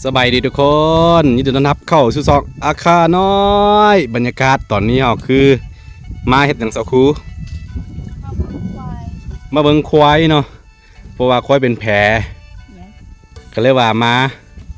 สบายดีทุกคนยินดีต้อนรับเข้าสู่ซอกอาคาน้อยบรรยากาศตอนนี้เราคือมาเฮ็ดหยังสักครู่มาเบิ่งควายเนาะเพราะว่าควายเป็นแผลก็เลยว่ามา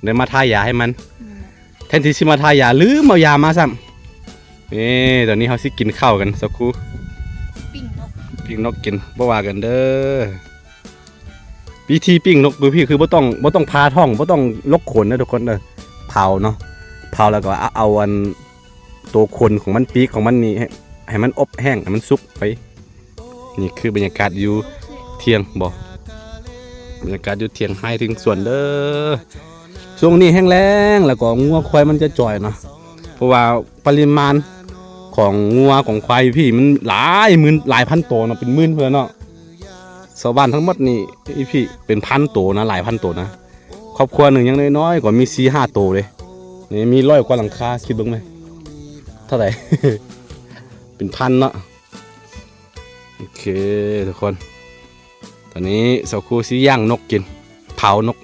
เดี๋ยวมาทายาให้มันแทนที่สิมาทายาลืมเอายามาซ้ำนี่ตอนนี้เขาสิกินข้าวกันสักครู่ปิ้งนกกินบ่ว่ากันเด้อวิธีปิ้งนกดูพี่คือบ่ต้องพาท้องบ่ต้องลกขนนะทุกคนเด้อเผาเนาะเผาแล้วก็เอาอันตัวขนของมันปีกของมันนี่ให้มันอบแห้งให้มันสุกไปนี่คือบรรยากาศอยู่เที่ยงบ่บรรยากาศอยู่เที่ยงให้ถึงส่วนเด้อช่วงนี้แห้งแล้งแล้วก็งัวควายมันจะจ่อยเนาะเพราะว่าปริมาณของงัวของควายพี่มันหลายหมื่นหลายพันตัวเนาะเป็นหมื่นเพื่อนเนาะชาวบ้านทั้งหมดนี่พี่เป็นพันตัวนะหลายพันตัวนะครอบครัวหนึ่งยังน้อยๆก็มี4-5ตัวเลยนี่มี100 กว่าหลังคาคิดบ้างไหมเท่าไหร่ เป็นพันเนาะโอเคทุกคนตอนนี้เสาคูซีย่างนกกินเผานก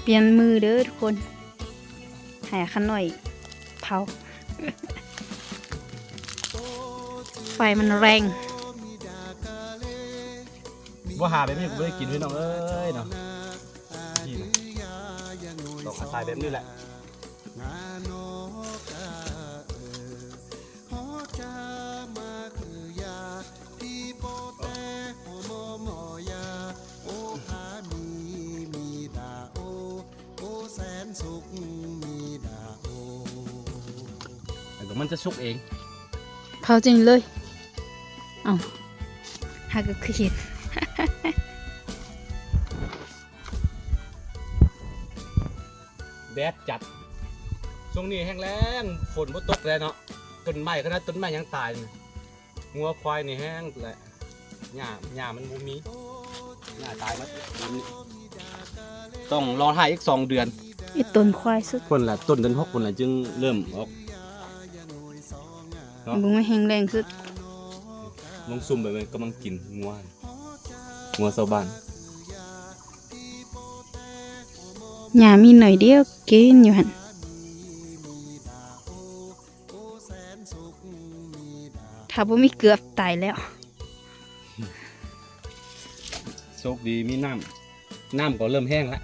เปลี่ยนมือเด้อทุกคนหายขันหน่อยเผา ไฟมันแรงว่าหาแบบนี้กูไม่ได้กินพี่น้องเอ้ยเนาะนี่นะต้องอาศัยแบบนี้แหละแต่มันจะสุกเองเผาจริงเลยเอ้าหาก็คือเห็น แดดจัดช่วงนี้แห้งแล้งฝนบ่ตกเลยเนาะต้นไม้ขนาดต้นไม้ยังตายงัวควายนี่แห้งแหละหญ้ามันบ่มีหญ้าตายมั้ต้องรอถ่ายอีก2 เดือน ไอ้ต้นควายสุด คนละต้นเดือน6คนละจึงเริ่มออกเนาะ บุ้งไม่แห้งแรงสุด ลงซุ่มไปมันกำลังกินงัวชาวบ้าน หญ้ามีหน่อยเดียวกินอยู่หัน ถ้าบ่มีเกือบตายแล้ว โชคดีมีน้ำก็เริ่มแห้งแล้ว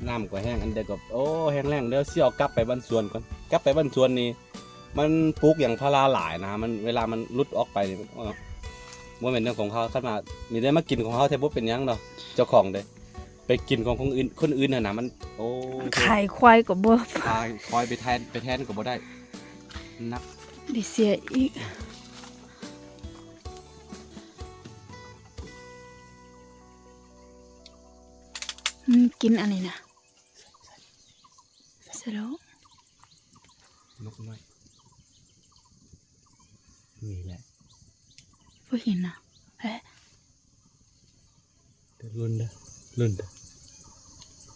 น้ำก็แห้งอันเดียวก็โอ้แห้งแล้งเดี๋ยวเสี่ยวกลับไปบ้านสวนก่อนกลับไปบ้านสวนนี่มันปลูกอย่างพาราหลายนะมันเวลามันรุดออกไปนี่ว่าเป็นเรื่องของเขาขึ้นมามีได้มากินของเขาแทบบ่เป็นยังดอกเจ้าของเด้ไปกินของคนอื่นน่ะนะมันโอ้ ขายควายก็บ่ คอยไปแทนก็บ่ได้นัก ได้เสียอีกกินอะไรนะเสร็จแล้ว นกน้อยนี่แหละ บ่เห็นนะเอ๊ะ เดี๋ยวรุ่น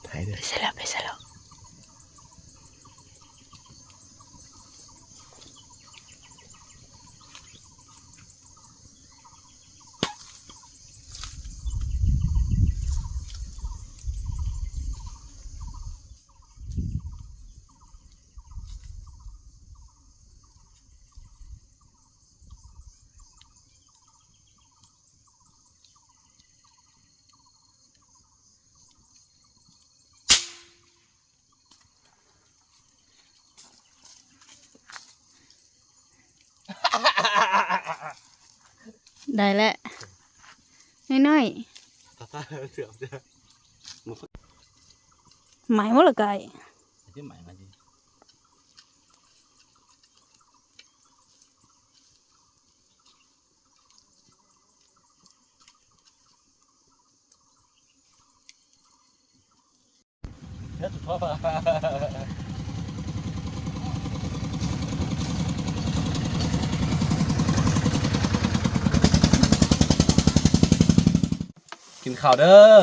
ถ่ายเด้อ ไปเสร็จแล้วได้แล้วน้อยๆหมายว่าละไก่ที่หมายมาดิเฮ้ยสุดท้ายกินข้าวเด้อ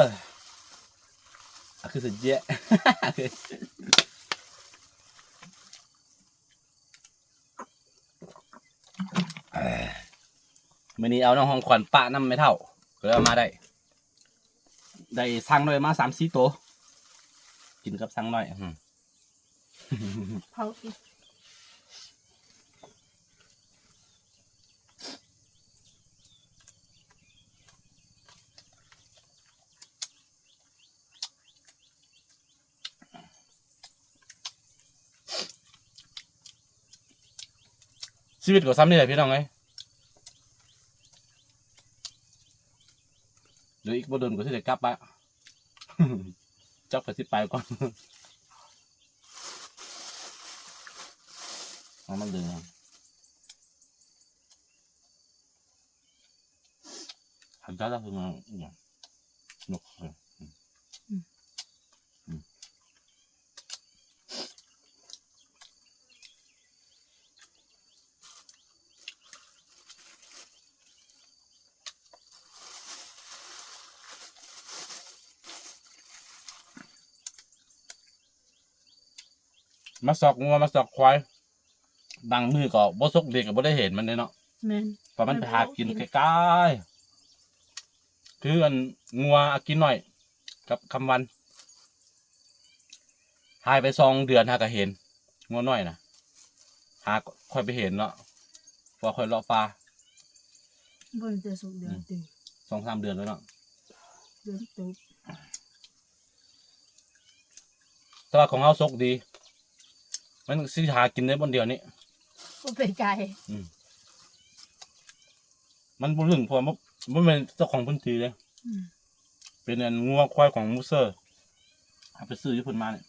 คือสุดเยอะ มื้อนี้เอาน้องของขวัญปะน้ำไม่เท่าก็เลยเอามาได้สั่งหน่อยมา3-4ตัวกินกับสั่งหน่อยเผาอีก ชีวิตก็ซ้ำนี่แหละพี่น้องเอ้ยเดี๋ยวอีกบ่โดนก็สิได้กลับอะจักไปสิไปก่อนเอามันเดือดหันจ้าจะคือมันนกเลยมาสอกงัวมาสอกควายบางมือก็บ่สกเด็กก็บ่ได้เห็นมันเลยเนาะ แม่น เพราะมันไปหากินใกล้ๆคืออันงัวอากินหน่อยกับคำวันหายไป2 เดือนหาก็เห็นงัวน้อยนะหาค่อยไปเห็นเนาะพอค่อยเลาะปลา บ่จะสุกเดือนติ 2-3 เดือนแล้วเนาะ เดือนตุก แต่ว่าของเราสกดีมันสิหากินได้บนเดียวนี้ ก็ไปไกล มันบ่ลึงเพราะว่ามันเป็นเจ้าของพื้นที่เลยเป็นอันงัวควายของมูเซอร์เอาไปซื้ออยู่เพิ่นมาเนี่ย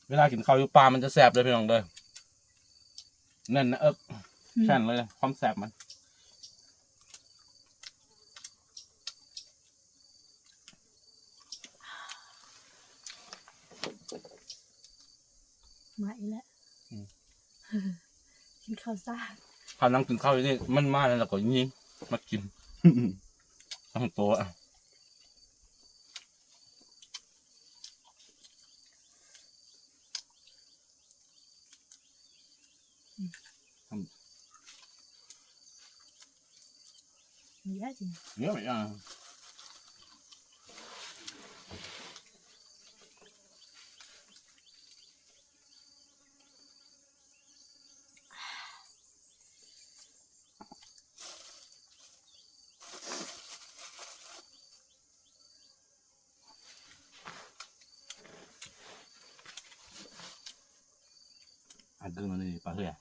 เวลากินข้าวอยู่ป่ามันจะแสบเลยพี่น้องเด้อแน่นนะแข็งเลยความแสบมัน มาอีกแล้วกินข้าวซ่า พานั่งกินข้าวอยู่นี่มันมาแล้วก็ยิงมากิน ทั้งตัวอะเยอะจริง เยอะไหมอ่ะอันเดินมานี่ปลาเหือย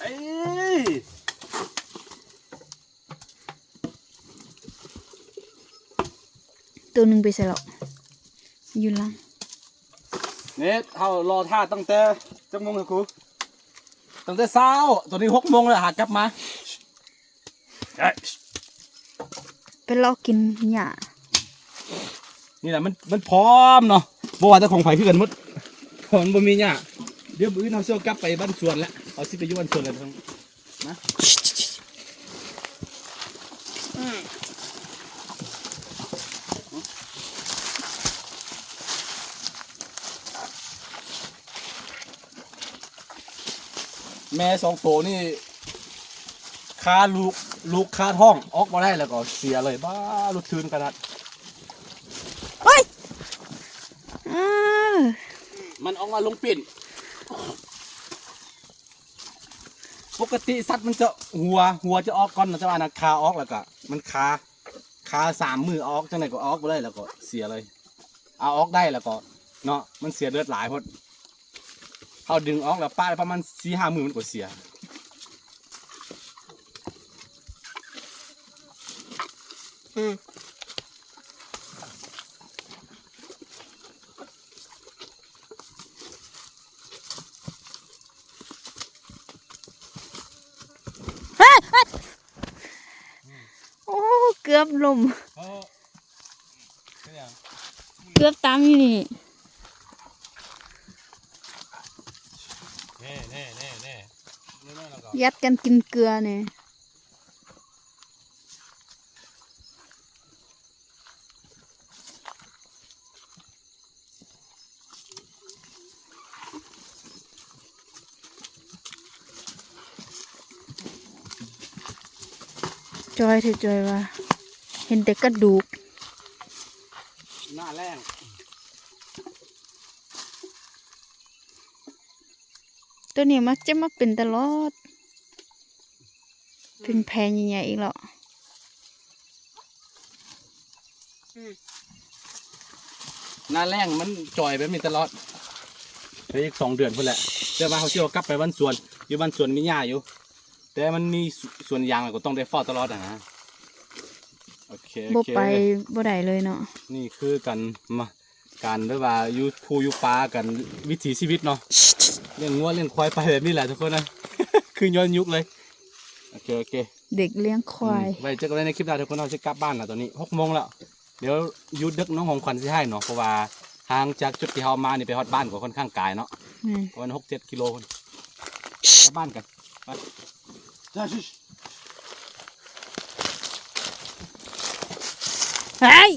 เอ้ย ตัวหนึ่งไปใส่หรอกอยู่ล่าง เนี่ยเขารอท่าตั้งแต่จังมงเลยครูตั้งแต่เช้าตัวนี้6 โมงเลยหากลับมาเอ้ย ไปลอกกินหญ้า นี่แหละมันพร้อมเนาะบ่ว่าแต่ของไผ่คือกันหมดเพราะมันบ่มีหญ้าเดี๋ยวมื้อเราสิกลับไปบ้านสวนแล้วเอาสิไปอยู่บ้านสวนแล้วทั้งนะแม่2 ตัวนี่คาลูกคาท้องออกมาได้แล้วก็เสียเลยบ้าลุดทืนขนาด เฮ้ยอ้า มันออกมาลงปิ่นปกติสัตว์มันจะหัวจะออกก่อนนะจะว่านะคาออกแล้วก็มันคา3 มือออกจังไหนก็ออกไปเลยแล้วก็เสียเลยเอาออกได้แล้วก็เนาะมันเสียเลือดหลายพดเขาดึงออกแล้วป้าประมาณ4-5 มือมันก็เสีย กือบลม เออเป็นหยัง เกือบตามอยู่นี่ เน่เน่เน่เน่เน่แล้วก็ ยัดกันกินเกลือเนี่ยจอยเถอะจอยว่า เห็นแต่กระดูก หน้าแรง ตัวนี้มักจะมาเป็นตลอด เป็นแพรใหญ่ๆอีกแล้ว หน้าแรงมันจ่อยแบบนี้ตลอดเหลืออีก2 เดือนพุ่นแหละแต่ว่าเขาเชื่อว่ากลับไปวันสวนอยู่วันสวนมีหญ้าอยู่ แต่มันมีสวนยางก็ต้องได้เฝ้าตลอดนะโอเคโอ บ่ เค ไปบ่ได้เลยเนาะ นี่คือกันมาการแบบว่าอยู่ภูอยู่ป่ากันวิถีชีวิตเนาะเลี้ยงงัวเลี้ยงควายไปแบบนี้แหละทุกคนนะ คือย้อนยุคเลยโอเคโอเค เด็กเลี้ยงควาย ไว้เจอกันในคลิปหน้าทุกคนเราจะกลับบ้านแล้วตอนนี้6 โมงแล้วเดี๋ยวยุดดึกน้องของขวัญสิให้เนาะเพราะว่าทางจากจุดที่เรามานี่ไปฮอดบ้านก็ค่อนข้างไกลเนาะ แม่น ประมาณ6-7 กิโลคนกลับบ้านกันไปจ้าชิช เฮ้ย